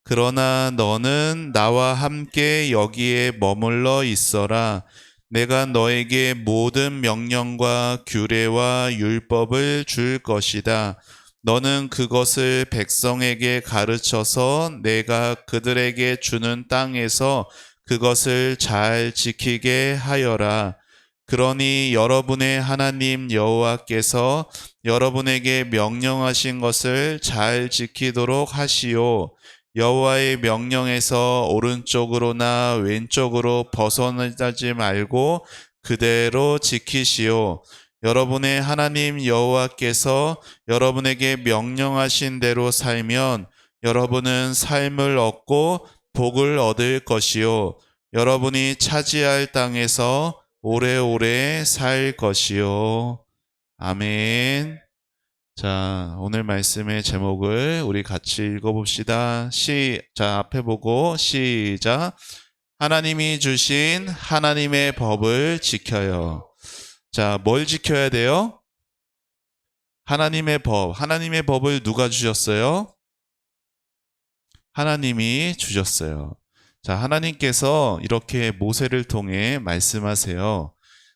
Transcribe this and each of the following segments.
그러나 너는 나와 함께 여기에 머물러 있어라. 내가 너에게 모든 명령과 규례와 율법을 줄 것이다. 너는 그것을 백성에게 가르쳐서 내가 그들에게 주는 땅에서 그것을 잘 지키게 하여라. 그러니 여러분의 하나님 여호와께서 여러분에게 명령하신 것을 잘 지키도록 하시오. 여호와의 명령에서 오른쪽으로나 왼쪽으로 벗어나지 말고 그대로 지키시오. 여러분의 하나님 여호와께서 여러분에게 명령하신 대로 살면 여러분은 삶을 얻고 복을 얻을 것이요. 여러분이 차지할 땅에서 오래오래 살 것이요. 아멘. 자, 오늘 말씀의 제목을 우리 같이 읽어봅시다. 자, 앞에 보고 시작. 하나님이 주신 하나님의 법을 지켜요. 자, 뭘 지켜야 돼요? 하나님의 법. 하나님의 법을 누가 주셨어요? 하나님이 주셨어요. 자, 하나님께서 이렇게 모세를 통해 말씀하세요.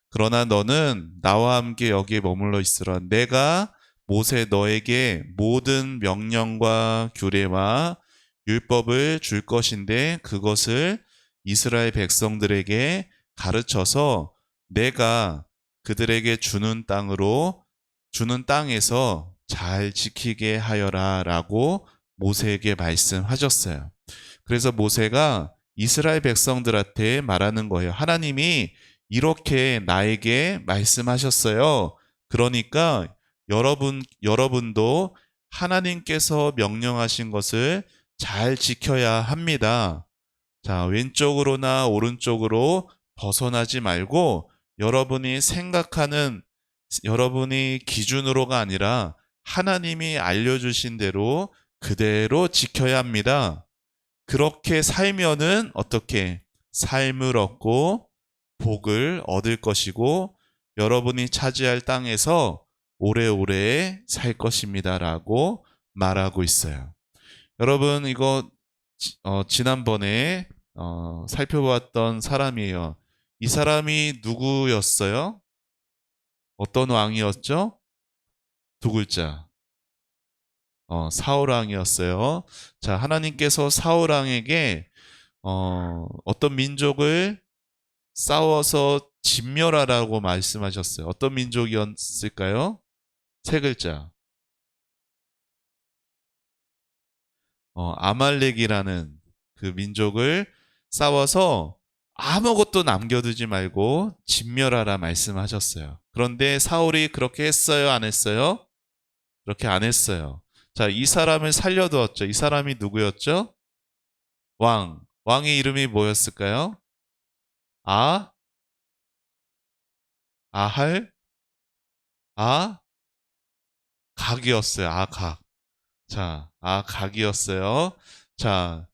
그러나 너는 나와 함께 여기에 머물러 있으라. 내가 모세 너에게 모든 명령과 규례와 율법을 줄 것인데 그것을 이스라엘 백성들에게 가르쳐서 내가 그들에게 주는 땅에서 잘 지키게 하여라 라고 모세에게 말씀하셨어요. 그래서 모세가 이스라엘 백성들한테 말하는 거예요. 하나님이 이렇게 나에게 말씀하셨어요. 그러니까 여러분도 하나님께서 명령하신 것을 잘 지켜야 합니다. 자, 왼쪽으로나 오른쪽으로 벗어나지 말고 여러분이 기준으로가 아니라 하나님이 알려주신 대로 그대로 지켜야 합니다. 그렇게 살면은 어떻게 삶을 얻고 복을 얻을 것이고 여러분이 차지할 땅에서 오래오래 살 것입니다라고 말하고 있어요. 여러분 이거 지난번에 살펴보았던 사람이에요. 이 사람이 누구였어요? 어떤 왕이었죠? 두 글자. 사울 왕이었어요. 자, 하나님께서 사울 왕에게 어떤 민족을 싸워서 진멸하라고 말씀하셨어요. 어떤 민족이었을까요? 세 글자. 아말렉이라는 그 민족을 싸워서 아무것도 남겨두지 말고 진멸하라 말씀하셨어요. 그런데 사울이 그렇게 했어요? 안 했어요? 그렇게 안 했어요. 자, 이 사람을 살려두었죠. 이 사람이 누구였죠? 왕의 이름이 뭐였을까요? 아할? 각이었어요. 각. 자, 각이었어요. 자,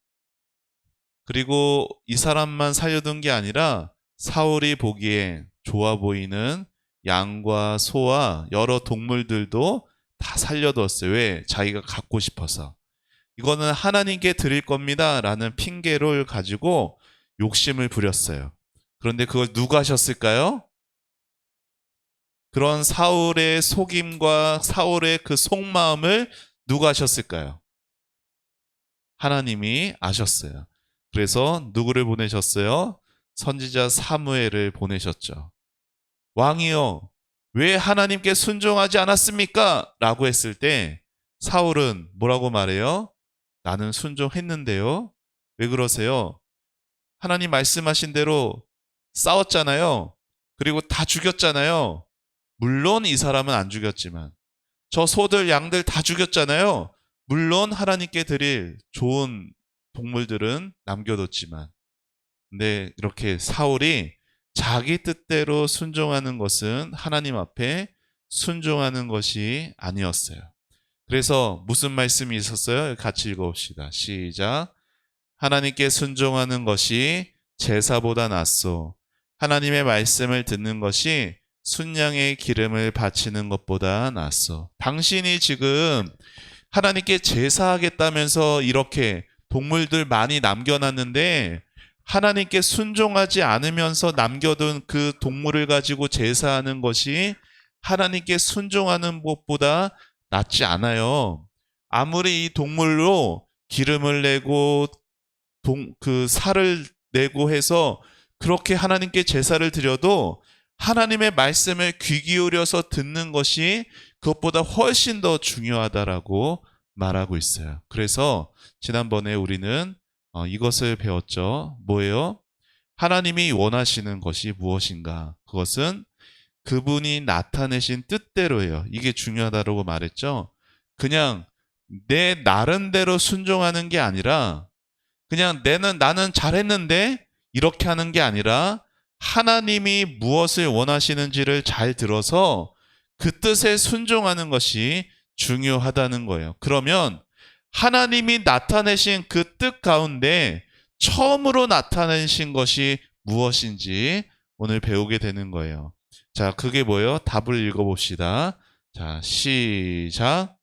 그리고 이 사람만 살려둔 게 아니라 사울이 보기에 좋아 보이는 양과 소와 여러 동물들도 다 살려두었어요. 왜? 자기가 갖고 싶어서. 이거는 하나님께 드릴 겁니다. 라는 핑계를 가지고 욕심을 부렸어요. 그런데 그걸 누가 하셨을까요? 그런 사울의 속임과 사울의 그 속마음을 누가 하셨을까요? 하나님이 아셨어요. 그래서 누구를 보내셨어요? 선지자 사무엘을 보내셨죠. 왕이요, 왜 하나님께 순종하지 않았습니까? 라고 했을 때 사울은 뭐라고 말해요? 나는 순종했는데요. 왜 그러세요? 하나님 말씀하신 대로 싸웠잖아요. 그리고 다 죽였잖아요. 물론 이 사람은 안 죽였지만 저 소들 양들 다 죽였잖아요. 물론 하나님께 드릴 좋은 동물들은 남겨뒀지만 근데 이렇게 사울이 자기 뜻대로 순종하는 것은 하나님 앞에 순종하는 것이 아니었어요. 그래서 무슨 말씀이 있었어요? 같이 읽어봅시다. 시작. 하나님께 순종하는 것이 제사보다 낫소. 하나님의 말씀을 듣는 것이 순양의 기름을 바치는 것보다 낫소. 당신이 지금 하나님께 제사하겠다면서 이렇게 동물들 많이 남겨놨는데 하나님께 순종하지 않으면서 남겨둔 그 동물을 가지고 제사하는 것이 하나님께 순종하는 것보다 낫지 않아요. 아무리 이 동물로 기름을 내고 그 살을 내고 해서 그렇게 하나님께 제사를 드려도 하나님의 말씀을 귀 기울여서 듣는 것이 그것보다 훨씬 더 중요하다라고 말하고 있어요. 그래서 지난번에 우리는 이것을 배웠죠. 뭐예요? 하나님이 원하시는 것이 무엇인가? 그것은 그분이 나타내신 뜻대로예요. 이게 중요하다고 말했죠. 그냥 내 나름대로 순종하는 게 아니라 그냥 나는 잘했는데 이렇게 하는 게 아니라 하나님이 무엇을 원하시는지를 잘 들어서 그 뜻에 순종하는 것이 중요하다는 거예요. 그러면 하나님이 나타내신 그 뜻 가운데 처음으로 나타내신 것이 무엇인지 오늘 배우게 되는 거예요. 자, 그게 뭐예요? 답을 읽어봅시다. 자, 시작.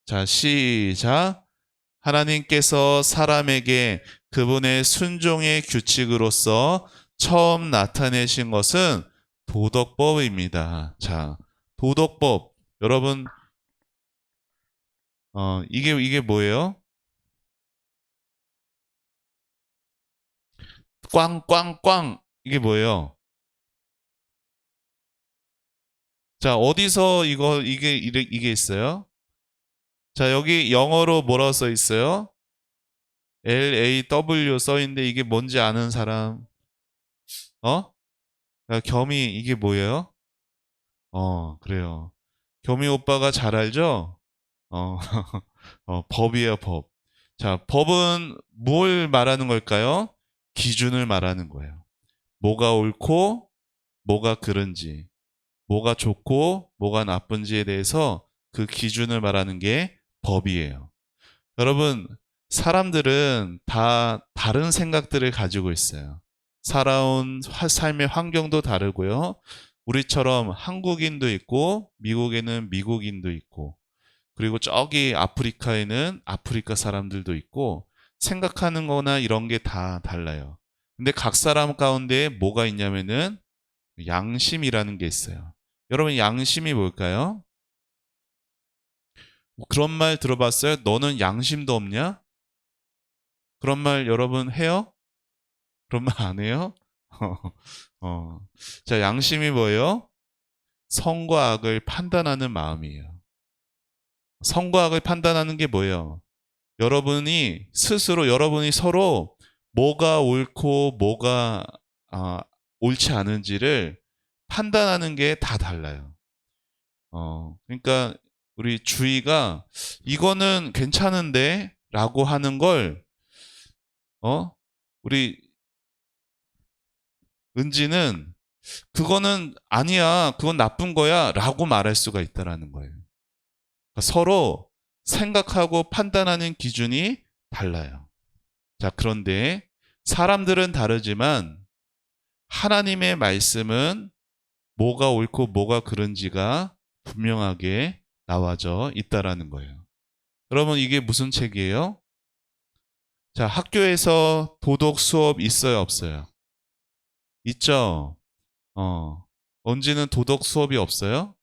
자, 시작. 하나님께서 사람에게 그분의 순종의 규칙으로서 처음 나타내신 것은 도덕법입니다. 자, 도덕법. 여러분, 이게 뭐예요? 꽝꽝꽝. 이게 뭐예요? 자, 어디서 이게 있어요? 자, 여기 영어로 뭐라고 써 있어요? LAW 써 있는데 이게 뭔지 아는 사람? 겸이 이게 뭐예요? 그래요. 겸이 오빠가 잘 알죠? 어, 법이에요, 법. 자, 법은 뭘 말하는 걸까요? 기준을 말하는 거예요. 뭐가 옳고, 뭐가 그른지, 뭐가 좋고, 뭐가 나쁜지에 대해서 그 기준을 말하는 게 법이에요. 여러분, 사람들은 다 다른 생각들을 가지고 있어요. 살아온 삶의 환경도 다르고요. 우리처럼 한국인도 있고, 미국에는 미국인도 있고, 그리고 저기 아프리카에는 아프리카 사람들도 있고, 생각하는 거나 이런 게 다 달라요. 근데 각 사람 가운데 뭐가 있냐면은 양심이라는 게 있어요. 여러분, 양심이 뭘까요? 그런 말 들어봤어요? 너는 양심도 없냐? 그런 말 여러분 해요? 그런 말 안 해요? 자, 양심이 뭐예요? 선과 악을 판단하는 마음이에요. 선과 악을 판단하는 게 뭐예요? 여러분이 서로 뭐가 옳고 뭐가 옳지 않은지를 판단하는 게 다 달라요. 그러니까 우리 주의가 이거는 괜찮은데 라고 하는 걸 우리 은지는 그거는 아니야, 그건 나쁜 거야 라고 말할 수가 있다라는 거예요. 그러니까 서로 생각하고 판단하는 기준이 달라요. 자, 그런데 사람들은 다르지만 하나님의 말씀은 뭐가 옳고 뭐가 그른지가 분명하게 나와져 있다라는 거예요. 여러분, 이게 무슨 책이에요? 자, 학교에서 도덕 수업 있어요, 없어요? 있죠? 언제는 도덕 수업이 없어요?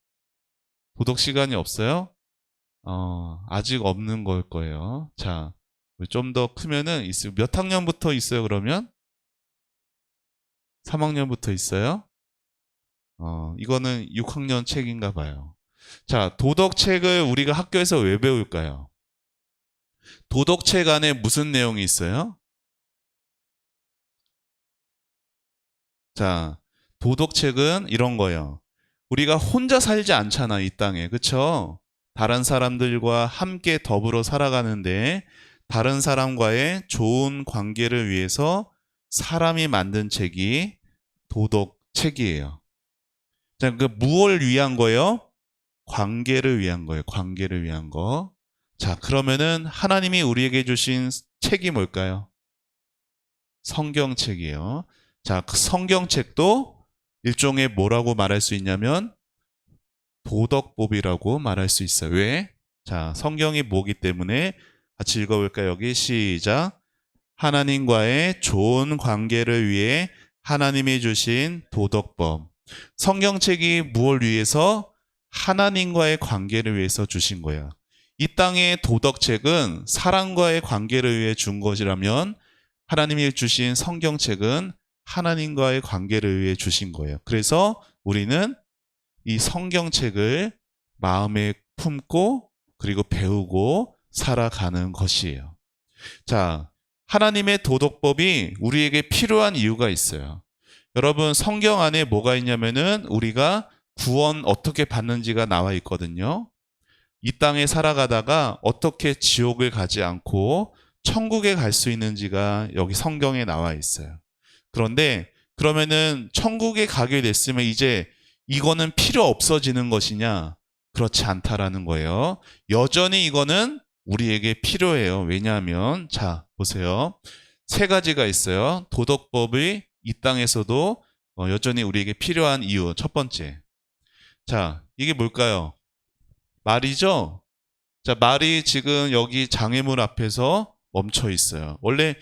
도덕 시간이 없어요? 아직 없는 걸 거예요. 자, 좀 더 크면은 있어요. 몇 학년부터 있어요, 그러면? 3학년부터 있어요? 이거는 6학년 책인가 봐요. 자, 도덕책을 우리가 학교에서 왜 배울까요? 도덕책 안에 무슨 내용이 있어요? 자, 도덕책은 이런 거예요. 우리가 혼자 살지 않잖아, 이 땅에. 그쵸? 다른 사람들과 함께 더불어 살아가는데 다른 사람과의 좋은 관계를 위해서 사람이 만든 책이 도덕책이에요. 자, 그 무엇을 위한 거예요? 관계를 위한 거예요. 관계를 위한 거. 자, 그러면은 하나님이 우리에게 주신 책이 뭘까요? 성경책이에요. 자, 그 성경책도 일종의 뭐라고 말할 수 있냐면 도덕법이라고 말할 수 있어요. 왜? 자, 성경이 뭐기 때문에 같이 읽어볼까요? 여기 시작. 하나님과의 좋은 관계를 위해 하나님이 주신 도덕법. 성경책이 무엇을 위해서? 하나님과의 관계를 위해서 주신 거예요. 이 땅의 도덕책은 사람과의 관계를 위해 준 것이라면 하나님이 주신 성경책은 하나님과의 관계를 위해 주신 거예요. 그래서 우리는 이 성경책을 마음에 품고 그리고 배우고 살아가는 것이에요. 자, 하나님의 도덕법이 우리에게 필요한 이유가 있어요. 여러분, 성경 안에 뭐가 있냐면은 우리가 구원 어떻게 받는지가 나와 있거든요. 이 땅에 살아가다가 어떻게 지옥을 가지 않고 천국에 갈 수 있는지가 여기 성경에 나와 있어요. 그런데 그러면은 천국에 가게 됐으면 이제 이거는 필요 없어지는 것이냐? 그렇지 않다라는 거예요. 여전히 이거는 우리에게 필요해요. 왜냐하면 자, 보세요. 세 가지가 있어요. 도덕법이 이 땅에서도 여전히 우리에게 필요한 이유. 첫 번째. 자, 이게 뭘까요? 말이죠? 자, 말이 지금 여기 장애물 앞에서 멈춰 있어요. 원래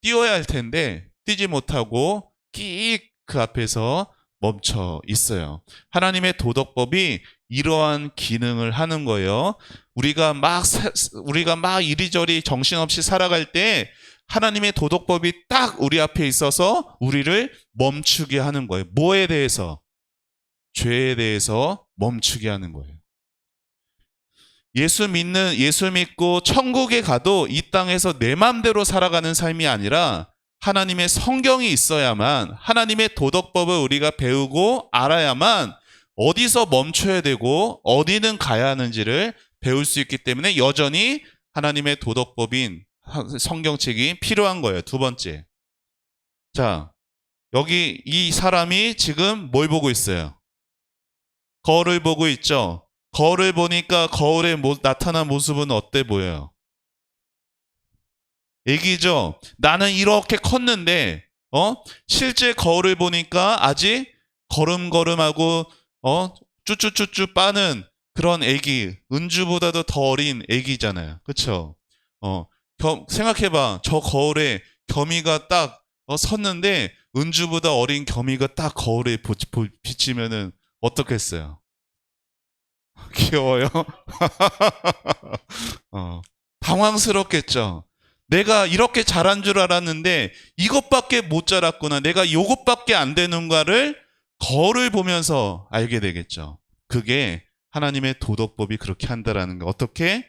뛰어야 할 텐데 뛰지 못하고 끼익 그 앞에서 멈춰 있어요. 하나님의 도덕법이 이러한 기능을 하는 거예요. 우리가 막 이리저리 정신없이 살아갈 때 하나님의 도덕법이 딱 우리 앞에 있어서 우리를 멈추게 하는 거예요. 뭐에 대해서? 죄에 대해서 멈추게 하는 거예요. 예수 믿고 천국에 가도 이 땅에서 내 마음대로 살아가는 삶이 아니라 하나님의 성경이 있어야만, 하나님의 도덕법을 우리가 배우고 알아야만 어디서 멈춰야 되고 어디는 가야 하는지를 배울 수 있기 때문에 여전히 하나님의 도덕법인 성경책이 필요한 거예요. 두 번째. 자, 여기 이 사람이 지금 뭘 보고 있어요? 거울을 보고 있죠. 거울을 보니까 거울에 나타난 모습은 어때 보여요? 애기죠. 나는 이렇게 컸는데 실제 거울을 보니까 아직 걸음걸음하고 쭈쭈쭈쭈 빠는 그런 애기, 은주보다도 더 어린 애기잖아요. 그렇죠? 생각해봐. 저 거울에 겸이가 딱 섰는데 은주보다 어린 겸이가 딱 거울에 비치면은 어떻겠어요? 귀여워요? 당황스럽겠죠. 내가 이렇게 잘한 줄 알았는데 이것밖에 못 자랐구나. 내가 이것밖에 안 되는가를 거울을 보면서 알게 되겠죠. 그게 하나님의 도덕법이 그렇게 한다라는 거. 어떻게?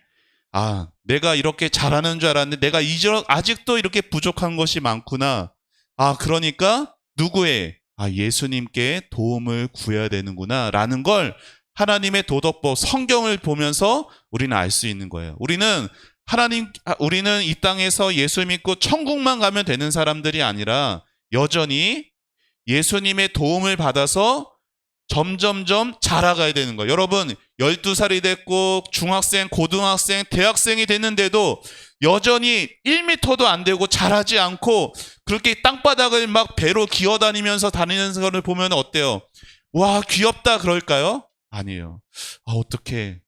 내가 이렇게 잘하는 줄 알았는데 내가 아직도 이렇게 부족한 것이 많구나. 그러니까 누구의? 예수님께 도움을 구해야 되는구나. 라는 걸 하나님의 도덕법, 성경을 보면서 우리는 알 수 있는 거예요. 우리는 이 땅에서 예수 믿고 천국만 가면 되는 사람들이 아니라 여전히 예수님의 도움을 받아서 점점점 자라가야 되는 거예요. 여러분, 12살이 됐고 중학생, 고등학생, 대학생이 됐는데도 여전히 1m도 안 되고 자라지 않고 그렇게 땅바닥을 막 배로 기어다니면서 다니는 것을 보면 어때요? 와, 귀엽다 그럴까요? 아니에요. 어떻게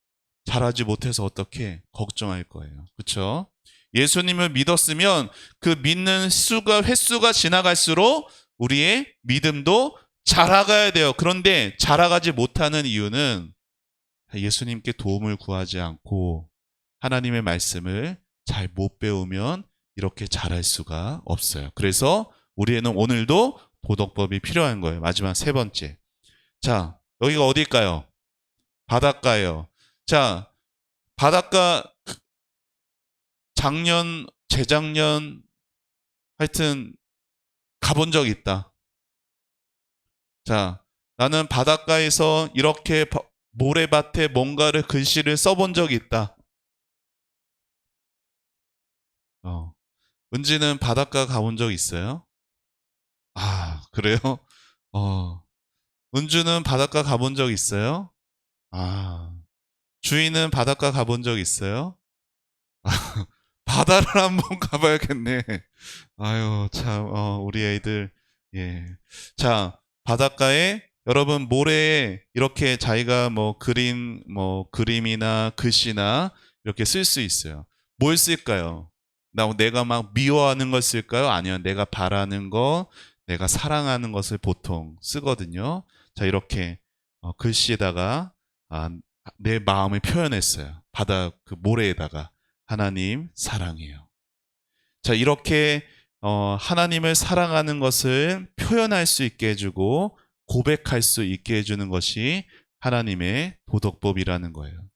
잘하지 못해서 어떻게 걱정할 거예요. 그렇죠? 예수님을 믿었으면 그 믿는 횟수가 지나갈수록 우리의 믿음도 자라가야 돼요. 그런데 자라가지 못하는 이유는 예수님께 도움을 구하지 않고 하나님의 말씀을 잘 못 배우면 이렇게 자랄 수가 없어요. 그래서 우리에는 오늘도 도덕법이 필요한 거예요. 마지막 세 번째. 자, 여기가 어딜까요? 바닷가예요. 자, 바닷가 재작년 하여튼 가본 적 있다. 자, 나는 바닷가에서 이렇게 모래밭에 뭔가를 글씨를 써본 적이 있다. 은지는 바닷가 가본 적 있어요? 그래요? 은주는 바닷가 가본 적 있어요? 주인은 바닷가 가본 적 있어요? 바다를 한번 가봐야겠네. 아유, 참, 우리 애들, 예. 자, 바닷가에 여러분 모래에 이렇게 자기가 그림이나 글씨나 이렇게 쓸 수 있어요. 뭘 쓸까요? 내가 막 미워하는 걸 쓸까요? 아니요. 내가 바라는 거, 내가 사랑하는 것을 보통 쓰거든요. 자, 이렇게 글씨에다가 내 마음을 표현했어요. 바다 그 모래에다가 하나님 사랑해요. 자, 이렇게 하나님을 사랑하는 것을 표현할 수 있게 해주고 고백할 수 있게 해주는 것이 하나님의 도덕법이라는 거예요.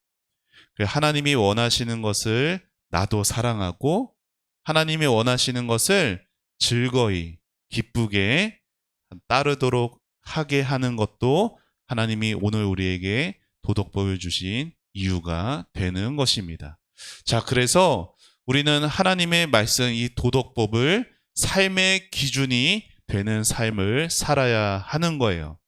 하나님이 원하시는 것을 나도 사랑하고 하나님이 원하시는 것을 즐거이 기쁘게 따르도록 하게 하는 것도 하나님이 오늘 우리에게 도덕법을 주신 이유가 되는 것입니다. 자, 그래서 우리는 하나님의 말씀 이 도덕법을 삶의 기준이 되는 삶을 살아야 하는 거예요.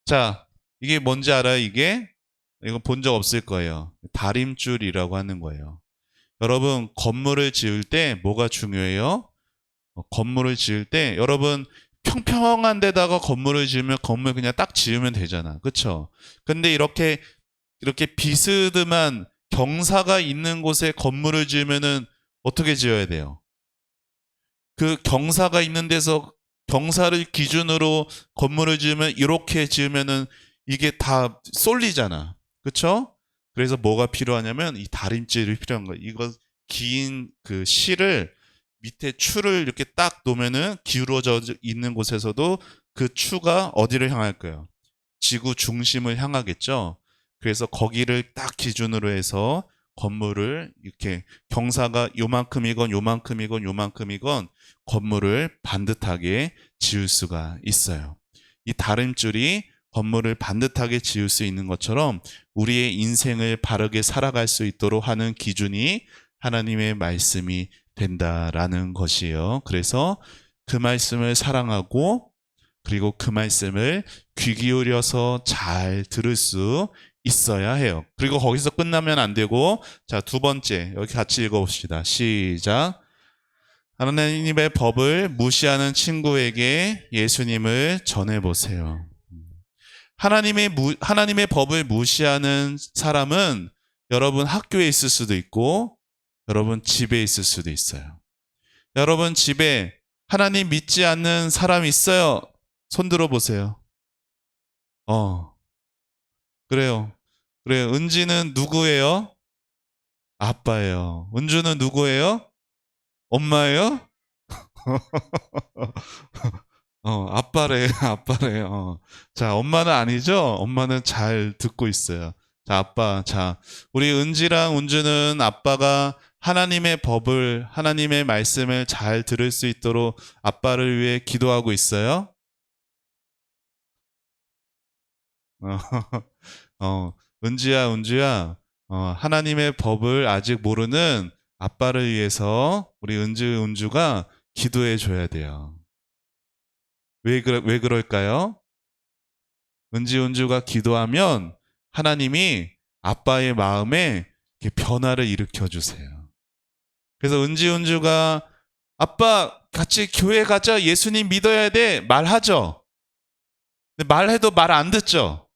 자, 이게 뭔지 알아요? 이거 본 적 없을 거예요. 다림줄이라고 하는 거예요. 여러분, 건물을 지을 때 뭐가 중요해요? 건물을 지을 때 여러분 평평한 데다가 건물을 지으면 건물 그냥 딱 지으면 되잖아. 그렇죠? 근데 이렇게 비스듬한 경사가 있는 곳에 건물을 지으면은 어떻게 지어야 돼요? 그 경사가 있는 데서 경사를 기준으로 건물을 지으면 이렇게 지으면은 이게 다 쏠리잖아. 그렇죠? 그래서 뭐가 필요하냐면 이 다림질이 필요한 거예요. 이거 긴 그 실을 밑에 추를 이렇게 딱 놓으면은 기울어져 있는 곳에서도 그 추가 어디를 향할 거예요? 지구 중심을 향하겠죠. 그래서 거기를 딱 기준으로 해서 건물을 이렇게 경사가 요만큼이건 요만큼이건 요만큼이건 건물을 반듯하게 지을 수가 있어요. 이 다림줄이 건물을 반듯하게 지을 수 있는 것처럼 우리의 인생을 바르게 살아갈 수 있도록 하는 기준이 하나님의 말씀이 된다라는 것이에요. 그래서 그 말씀을 사랑하고 그리고 그 말씀을 귀 기울여서 잘 들을 수 있어야 해요. 그리고 거기서 끝나면 안 되고 자, 두 번째 여기 같이 읽어봅시다. 시작. 하나님의 법을 무시하는 친구에게 예수님을 전해보세요. 하나님의 법을 무시하는 사람은 여러분 학교에 있을 수도 있고 여러분 집에 있을 수도 있어요. 여러분 집에 하나님 믿지 않는 사람이 있어요. 손 들어보세요. 그래요. 그래요. 은지는 누구예요? 아빠예요. 은주는 누구예요? 엄마예요? 아빠래, 아빠래요. 자, 엄마는 아니죠? 엄마는 잘 듣고 있어요. 자, 아빠. 자, 우리 은지랑 은주는 아빠가 하나님의 법을, 하나님의 말씀을 잘 들을 수 있도록 아빠를 위해 기도하고 있어요? 은지야, 은주야, 하나님의 법을 아직 모르는 아빠를 위해서 우리 은주가 기도해 줘야 돼요. 왜 그럴까요? 은주가 기도하면 하나님이 아빠의 마음에 변화를 일으켜 주세요. 그래서 은주가 아빠 같이 교회 가자, 예수님 믿어야 돼 말하죠. 근데 말해도 말 안 듣죠.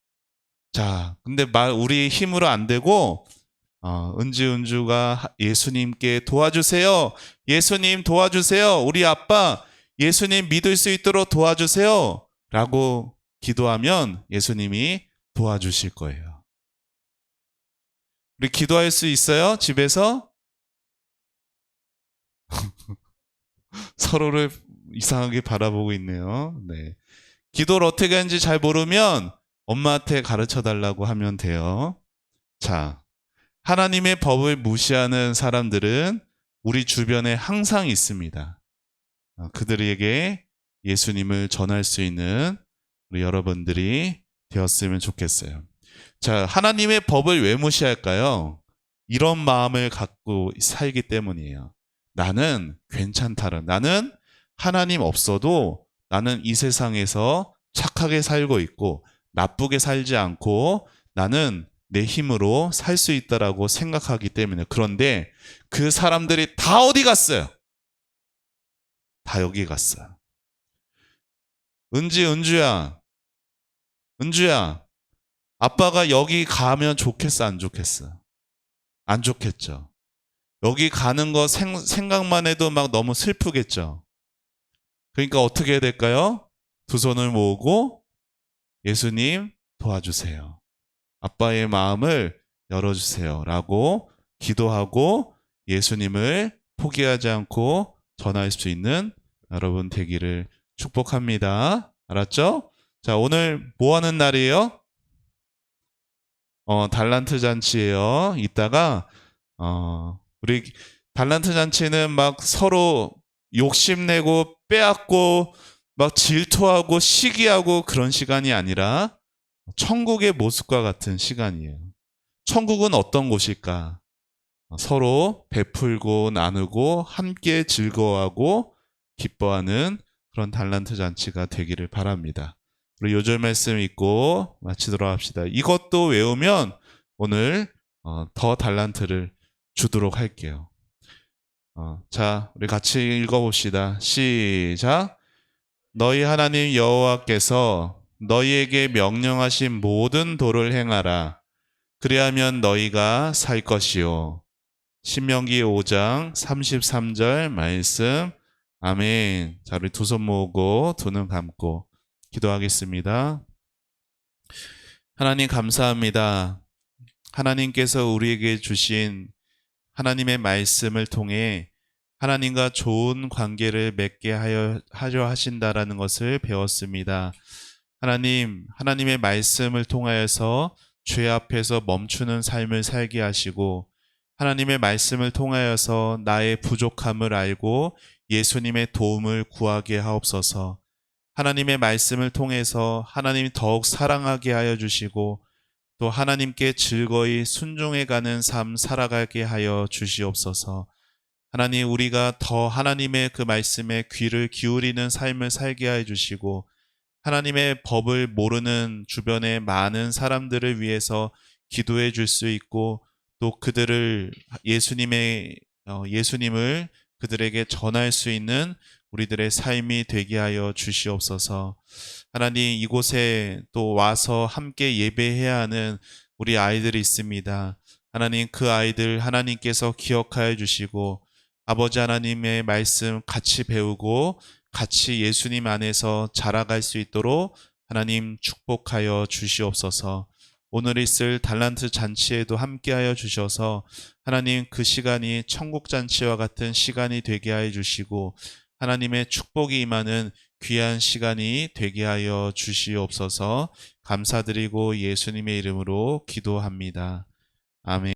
자, 근데 우리 힘으로 안 되고 은주가 예수님께 도와주세요. 예수님 도와주세요. 우리 아빠 예수님 믿을 수 있도록 도와주세요. 라고 기도하면 예수님이 도와주실 거예요. 우리 기도할 수 있어요? 집에서? 서로를 이상하게 바라보고 있네요. 네. 기도를 어떻게 하는지 잘 모르면 엄마한테 가르쳐 달라고 하면 돼요. 자, 하나님의 법을 무시하는 사람들은 우리 주변에 항상 있습니다. 그들에게 예수님을 전할 수 있는 우리 여러분들이 되었으면 좋겠어요. 자, 하나님의 법을 왜 무시할까요? 이런 마음을 갖고 살기 때문이에요. 나는 괜찮다는, 나는 하나님 없어도 나는 이 세상에서 착하게 살고 있고 나쁘게 살지 않고 나는 내 힘으로 살 수 있다라고 생각하기 때문에. 그런데 그 사람들이 다 어디 갔어요? 다 여기 갔어요. 은주야, 아빠가 여기 가면 좋겠어, 안 좋겠어? 안 좋겠죠. 여기 가는 거 생각만 해도 막 너무 슬프겠죠. 그러니까 어떻게 해야 될까요? 두 손을 모으고 예수님 도와주세요. 아빠의 마음을 열어주세요. 라고 기도하고 예수님을 포기하지 않고 전할 수 있는 여러분 되기를 축복합니다. 알았죠? 자, 오늘 뭐 하는 날이에요? 달란트 잔치예요. 이따가 우리 달란트 잔치는 막 서로 욕심내고 빼앗고 막 질투하고 시기하고 그런 시간이 아니라 천국의 모습과 같은 시간이에요. 천국은 어떤 곳일까? 서로 베풀고 나누고 함께 즐거워하고 기뻐하는 그런 달란트 잔치가 되기를 바랍니다. 우리 요절 말씀 읽고 마치도록 합시다. 이것도 외우면 오늘 더 달란트를 주도록 할게요. 자, 우리 같이 읽어봅시다. 시작. 너희 하나님 여호와께서 너희에게 명령하신 모든 도를 행하라. 그리하면 너희가 살 것이요. 신명기 5장 33절 말씀. 아멘. 자, 우리 두 손 모으고 두 눈 감고 기도하겠습니다. 하나님 감사합니다. 하나님께서 우리에게 주신 하나님의 말씀을 통해 하나님과 좋은 관계를 맺게 하려 하신다라는 것을 배웠습니다. 하나님, 하나님의 말씀을 통하여서 죄 앞에서 멈추는 삶을 살게 하시고 하나님의 말씀을 통하여서 나의 부족함을 알고 예수님의 도움을 구하게 하옵소서. 하나님의 말씀을 통해서 하나님 더욱 사랑하게 하여 주시고 또 하나님께 즐거이 순종해가는 삶 살아가게 하여 주시옵소서. 하나님, 우리가 더 하나님의 그 말씀에 귀를 기울이는 삶을 살게 하여 주시고 하나님의 법을 모르는 주변의 많은 사람들을 위해서 기도해 줄 수 있고 또 그들을 예수님을 그들에게 전할 수 있는 우리들의 삶이 되게 하여 주시옵소서. 하나님, 이곳에 또 와서 함께 예배해야 하는 우리 아이들이 있습니다. 하나님, 그 아이들 하나님께서 기억하여 주시고 아버지 하나님의 말씀 같이 배우고 같이 예수님 안에서 자라갈 수 있도록 하나님 축복하여 주시옵소서. 오늘 있을 달란트 잔치에도 함께하여 주셔서 하나님 그 시간이 천국 잔치와 같은 시간이 되게 하여 주시고 하나님의 축복이 임하는 귀한 시간이 되게 하여 주시옵소서. 감사드리고 예수님의 이름으로 기도합니다. 아멘.